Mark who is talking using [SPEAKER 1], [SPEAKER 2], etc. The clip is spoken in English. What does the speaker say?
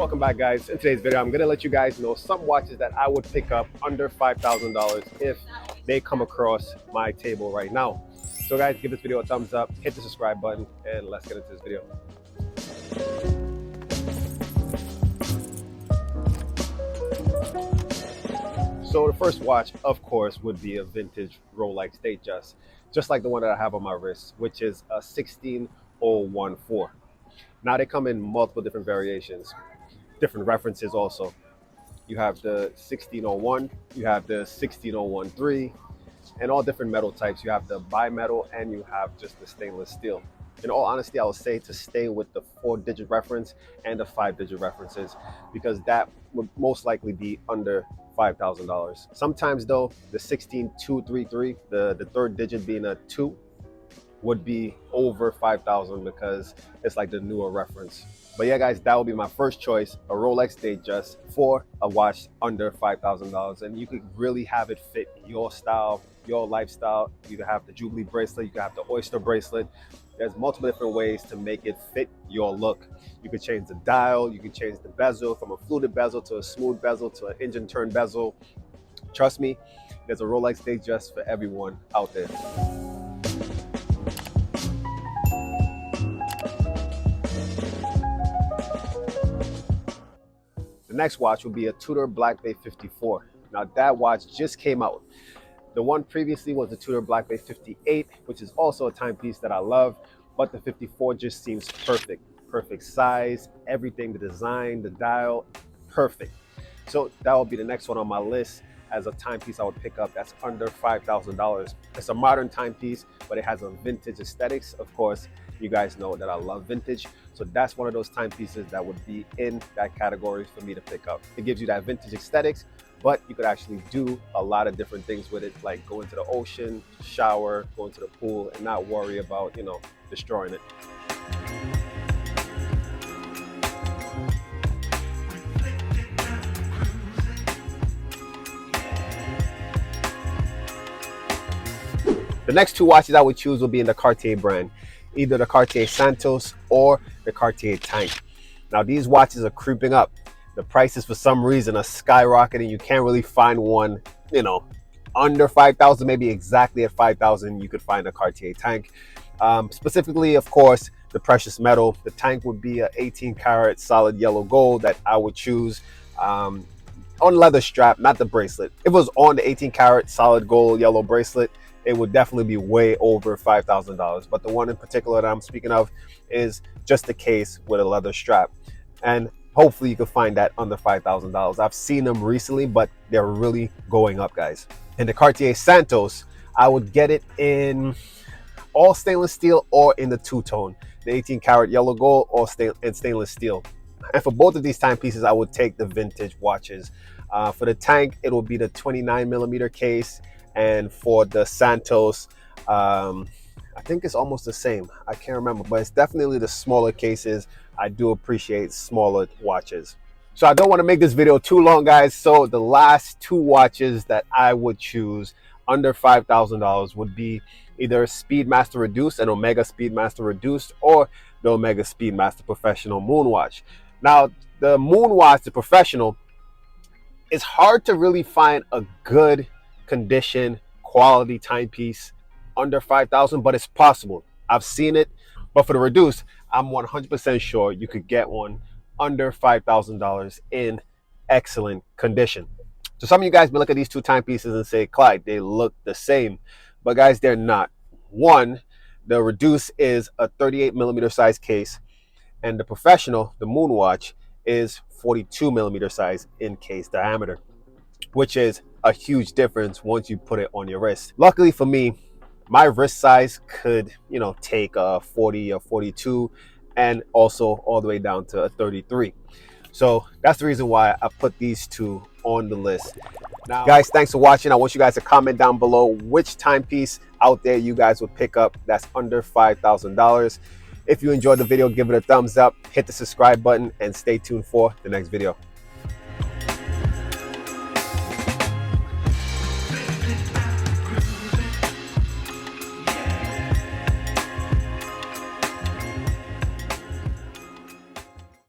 [SPEAKER 1] Welcome back, guys. In today's video, I'm going to let you guys know some watches that I would pick up under $5,000 if they come across my table right now. So guys, give this video a thumbs up, hit the subscribe button, and let's get into this video. So the first watch, of course, would be a vintage Rolex Datejust, just like the one that I have on my wrist, which is a 16014. Now they come in multiple different variations, different references also. You have the 1601, you have the 16013, and all different metal types. You have the bimetal and you have just the stainless steel. In all honesty, I would say to stay with the 4-digit reference and the 5-digit references, because that would most likely be under $5,000. Sometimes though, the 16233, the third digit being a 2, would be over 5,000 because it's like the newer reference. But yeah, guys, that would be my first choice, a Rolex Datejust for a watch under $5,000. And you could really have it fit your style, your lifestyle. You could have the Jubilee bracelet, you could have the Oyster bracelet. There's multiple different ways to make it fit your look. You could change the dial, you could change the bezel from a fluted bezel to a smooth bezel to an engine turn bezel. Trust me, there's a Rolex Datejust for everyone out there. The next watch will be a Tudor Black Bay 54. Now that watch just came out. The one previously was the Tudor Black Bay 58, which is also a timepiece that I love, but the 54 just seems perfect. Perfect size, everything, the design, the dial, perfect. So that will be the next one on my list as a timepiece I would pick up that's under $5,000. It's a modern timepiece, but it has a vintage aesthetics. Of course, you guys know that I love vintage. So that's one of those timepieces that would be in that category for me to pick up. It gives you that vintage aesthetics, but you could actually do a lot of different things with it, like go into the ocean, shower, go into the pool, and not worry about, destroying it. The next two watches I would choose will be in the Cartier brand, either the Cartier Santos or the Cartier Tank. Now these watches are creeping up. The prices for some reason are skyrocketing. You can't really find one, under 5,000, maybe exactly at 5,000, you could find a Cartier Tank. Specifically, of course, the precious metal. The Tank would be a 18 karat solid yellow gold that I would choose on leather strap, not the bracelet. If it was on the 18 karat solid gold yellow bracelet, it would definitely be way over $5,000. But the one in particular that I'm speaking of is just the case with a leather strap. And hopefully you can find that under $5,000. I've seen them recently, but they're really going up, guys. In the Cartier Santos, I would get it in all stainless steel or in the two-tone, the 18 karat yellow gold or stainless steel. And for both of these timepieces, I would take the vintage watches. For the Tank, it will be the 29mm case. And for the Santos, I think it's almost the same. I can't remember, but it's definitely the smaller cases. I do appreciate smaller watches. So I don't want to make this video too long, guys. So the last two watches that I would choose under $5,000 would be either Speedmaster Reduced and Omega Speedmaster Reduced, or the Omega Speedmaster Professional Moonwatch. Now, the Moonwatch, the Professional, it's hard to really find a good condition, quality timepiece under 5,000, but it's possible. I've seen it. But for the Reduced, I'm 100% sure you could get one under $5,000 in excellent condition. So some of you guys may look at these two timepieces and say, Clyde, they look the same. But guys, they're not. One, the Reduced is a 38mm size case, and the Professional, the Moonwatch, is 42mm size in case diameter, which is a huge difference once you put it on your wrist. Luckily for me, my wrist size could, take a 40 or 42 and also all the way down to a 33. So that's the reason why I put these two on the list. Now, guys, thanks for watching. I want you guys to comment down below which timepiece out there you guys would pick up that's under $5,000. If you enjoyed the video, give it a thumbs up, hit the subscribe button, and stay tuned for the next video.